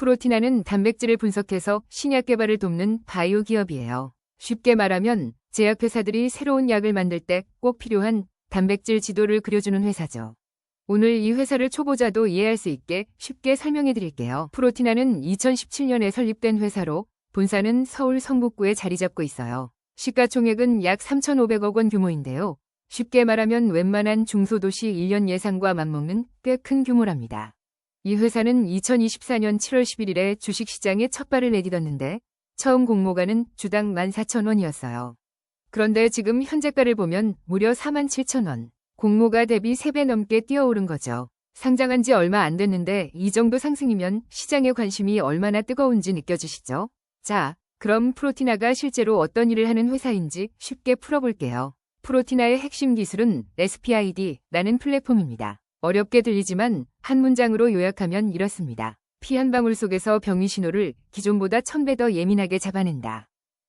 프로티나는 단백질을 분석해서 신약 개발을 돕는 바이오 기업이에요. 쉽게 말하면 제약회사들이 새로운 약을 만들 때 꼭 필요한 단백질 지도를 그려주는 회사죠. 오늘 이 회사를 초보자도 이해할 수 있게 쉽게 설명해 드릴게요. 프로티나는 2017년에 설립된 회사로 본사는 서울 성북구에 자리 잡고 있어요. 시가총액은 약 3,500억 원 규모인데요. 쉽게 말하면 웬만한 중소도시 1년 예상과 맞먹는 꽤 큰 규모랍니다. 이 회사는 2024년 7월 11일에 주식시장에 첫 발을 내딛었는데 처음 공모가는 주당 14,000원이었어요. 그런데 지금 현재가를 보면 무려 47,000원. 공모가 대비 3배 넘게 뛰어오른 거죠. 상장한 지 얼마 안 됐는데 이 정도 상승이면 시장의 관심이 얼마나 뜨거운지 느껴지시죠? 자, 그럼 프로티나가 실제로 어떤 일을 하는 회사인지 쉽게 풀어볼게요. 프로티나의 핵심 기술은 SPID라는 플랫폼입니다. 어렵게 들리지만 한 문장으로 요약하면 이렇습니다. 피 한 방울 속에서 병의 신호를 기존보다 1000배 더 예민하게 잡아낸다.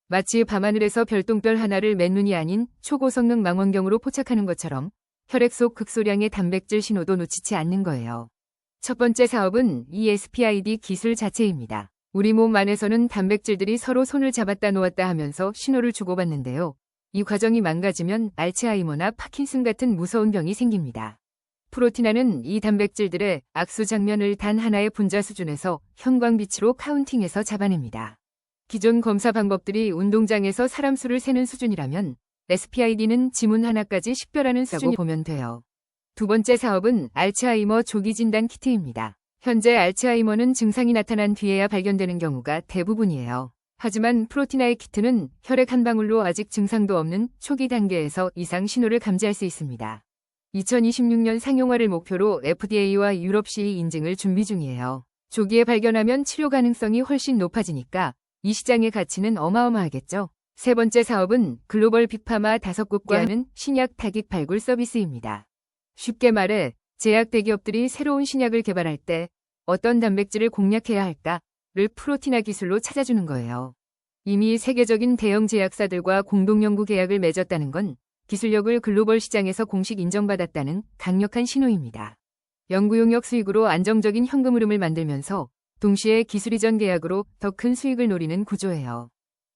마치 밤하늘에서 별똥별 하나를 맨눈이 아닌 초고성능 망원경으로 포착하는 것처럼 혈액 속 극소량의 단백질 신호도 놓치지 않는 거예요. 첫 번째 사업은 이 SPID 기술 자체입니다. 우리 몸 안에서는 단백질들이 서로 손을 잡았다 놓았다 하면서 신호를 주고받는데요. 이 과정이 망가지면 알츠하이머나 파킨슨 같은 무서운 병이 생깁니다. 프로티나는 이 단백질들의 악수 장면을 단 하나의 분자 수준에서 형광빛으로 카운팅해서 잡아냅니다. 기존 검사 방법들이 운동장에서 사람 수를 세는 수준이라면 SPID는 지문 하나까지 식별하는 수준이라고 보면 돼요. 두 번째 사업은 알츠하이머 조기 진단 키트입니다. 현재 알츠하이머는 증상이 나타난 뒤에야 발견되는 경우가 대부분이에요. 하지만 프로티나의 키트는 혈액 한 방울로 아직 증상도 없는 초기 단계에서 이상 신호를 감지할 수 있습니다. 2026년 상용화를 목표로 FDA와 유럽 CE 인증을 준비 중이에요. 조기에 발견하면 치료 가능성이 훨씬 높아지니까 이 시장의 가치는 어마어마하겠죠. 세 번째 사업은 글로벌 빅파마 5곳과 하는 신약 타깃 발굴 서비스입니다. 쉽게 말해 제약 대기업들이 새로운 신약을 개발할 때 어떤 단백질을 공략해야 할까를 프로티나 기술로 찾아주는 거예요. 이미 세계적인 대형 제약사들과 공동연구 계약을 맺었다는 건 기술력을 글로벌 시장에서 공식 인정받았다는 강력한 신호입니다. 연구 용역 수익으로 안정적인 현금 흐름을 만들면서 동시에 기술 이전 계약으로 더 큰 수익을 노리는 구조예요.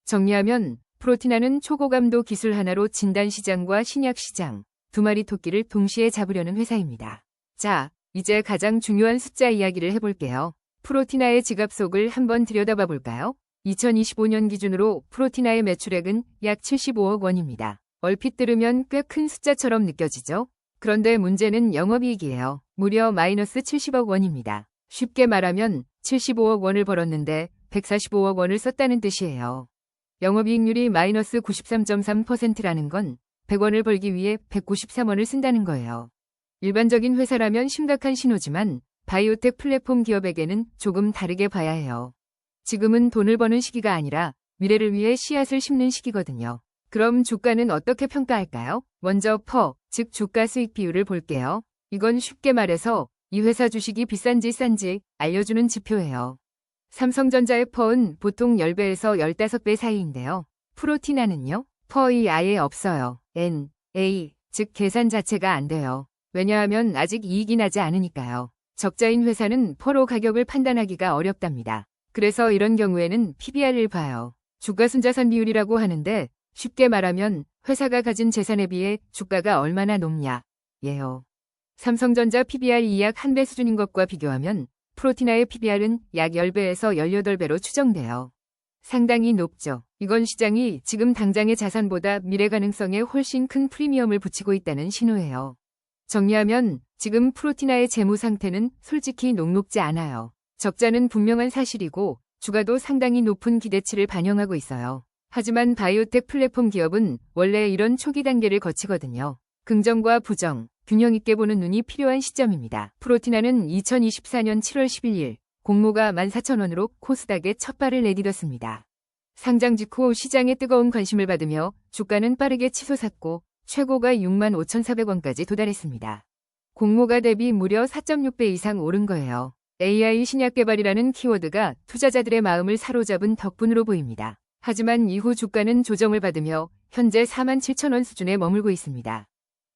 정리하면 프로티나는 초고감도 기술 하나로 진단 시장과 신약 시장, 두 마리 토끼를 동시에 잡으려는 회사입니다. 자, 이제 가장 중요한 숫자 이야기를 해볼게요. 프로티나의 지갑 속을 한번 들여다봐 볼까요? 2025년 기준으로 프로티나의 매출액은 약 75억 원입니다. 얼핏 들으면 꽤 큰 숫자처럼 느껴지죠? 그런데 문제는 영업이익이에요. 무려 마이너스 70억 원입니다. 쉽게 말하면 75억 원을 벌었는데 145억 원을 썼다는 뜻이에요. 영업이익률이 마이너스 93.3%라는 건 100원을 벌기 위해 193원을 쓴다는 거예요. 일반적인 회사라면 심각한 신호지만 바이오텍 플랫폼 기업에게는 조금 다르게 봐야 해요. 지금은 돈을 버는 시기가 아니라 미래를 위해 씨앗을 심는 시기거든요. 그럼 주가는 어떻게 평가할까요? 먼저 즉 주가 수익 비율을 볼게요. 이건 쉽게 말해서 이 회사 주식이 비싼지 싼지 알려주는 지표예요. 삼성전자의 는 보통 10배에서 15배 사이인데요. 프로티나는요? 이 아예 없어요. 즉 계산 자체가 안 돼요. 왜냐하면 아직 이익이 나지 않으니까요. 적자인 회사는 로 가격을 판단하기가 어렵답니다. 그래서 이런 경우에는 PBR을 봐요. 주가순자산 비율이라고 하는데 쉽게 말하면 회사가 가진 재산에 비해 주가가 얼마나 높냐 예요. 삼성전자 PBR이 약 1배 수준인 것과 비교하면 프로티나의 PBR은 약 10배에서 18배로 추정돼요. 상당히 높죠. 이건 시장이 지금 당장의 자산보다 미래 가능성에 훨씬 큰 프리미엄을 붙이고 있다는 신호예요. 정리하면 지금 프로티나의 재무 상태는 솔직히 녹록지 않아요. 적자는 분명한 사실이고 주가도 상당히 높은 기대치를 반영하고 있어요. 하지만 바이오텍 플랫폼 기업은 원래 이런 초기 단계를 거치거든요. 긍정과 부정, 균형 있게 보는 눈이 필요한 시점입니다. 프로티나는 2024년 7월 11일 공모가 14,000원으로 코스닥에 첫 발을 내딛었습니다. 상장 직후 시장에 뜨거운 관심을 받으며 주가는 빠르게 치솟았고 최고가 65,400원까지 도달했습니다. 공모가 대비 무려 4.6배 이상 오른 거예요. AI 신약 개발이라는 키워드가 투자자들의 마음을 사로잡은 덕분으로 보입니다. 하지만 이후 주가는 조정을 받으며 현재 47,000원 수준에 머물고 있습니다.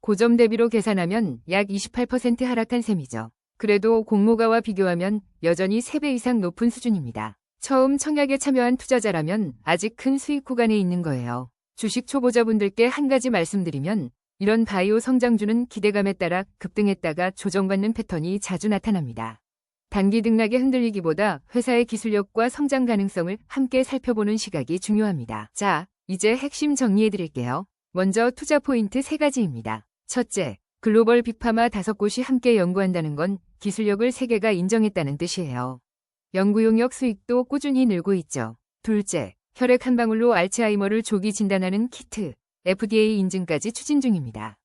고점 대비로 계산하면 약 28% 하락한 셈이죠. 그래도 공모가와 비교하면 여전히 3배 이상 높은 수준입니다. 처음 청약에 참여한 투자자라면 아직 큰 수익 구간에 있는 거예요. 주식 초보자분들께 한 가지 말씀드리면 이런 바이오 성장주는 기대감에 따라 급등했다가 조정받는 패턴이 자주 나타납니다. 단기 등락에 흔들리기보다 회사의 기술력과 성장 가능성을 함께 살펴보는 시각이 중요합니다. 자, 이제 핵심 정리해드릴게요. 먼저 투자 포인트 3가지입니다. 첫째, 글로벌 빅파마 5곳이 함께 연구한다는 건 기술력을 세계가 인정했다는 뜻이에요. 연구 용역 수익도 꾸준히 늘고 있죠. 둘째, 혈액 한 방울로 알츠하이머를 조기 진단하는 키트, FDA 인증까지 추진 중입니다.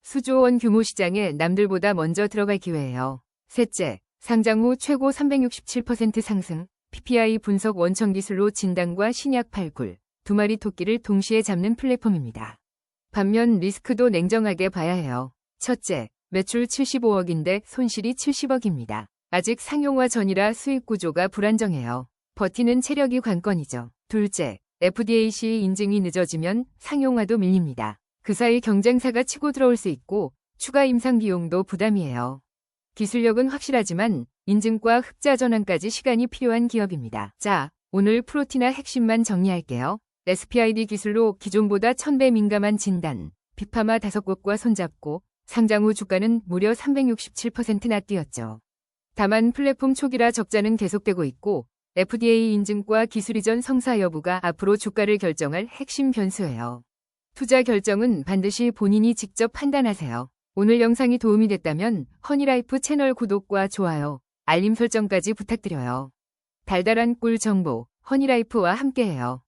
수조 원 규모 시장에 남들보다 먼저 들어갈 기회예요. 셋째, 상장 후 최고 367% 상승, PPI 분석 원천 기술로 진단과 신약 발굴, 2마리 토끼를 동시에 잡는 플랫폼입니다. 반면 리스크도 냉정하게 봐야 해요. 첫째, 매출 75억인데 손실이 70억입니다. 아직 상용화 전이라 수익 구조가 불안정해요. 버티는 체력이 관건이죠. 둘째, FDA 인증이 늦어지면 상용화도 밀립니다. 그 사이 경쟁사가 치고 들어올 수 있고 추가 임상 비용도 부담이에요. 기술력은 확실하지만 인증과 흑자 전환까지 시간이 필요한 기업입니다. 자, 오늘 프로티나 핵심만 정리할게요. SPID 기술로 기존보다 1000배 민감한 진단, 빅파마 5곳과 손잡고 상장 후 주가는 무려 367%나 뛰었죠. 다만 플랫폼 초기라 적자는 계속되고 있고 FDA 인증과 기술 이전 성사 여부가 앞으로 주가를 결정할 핵심 변수예요. 투자 결정은 반드시 본인이 직접 판단하세요. 오늘 영상이 도움이 됐다면 허니라이프 채널 구독과 좋아요, 알림 설정까지 부탁드려요. 달달한 꿀 정보, 허니라이프와 함께해요.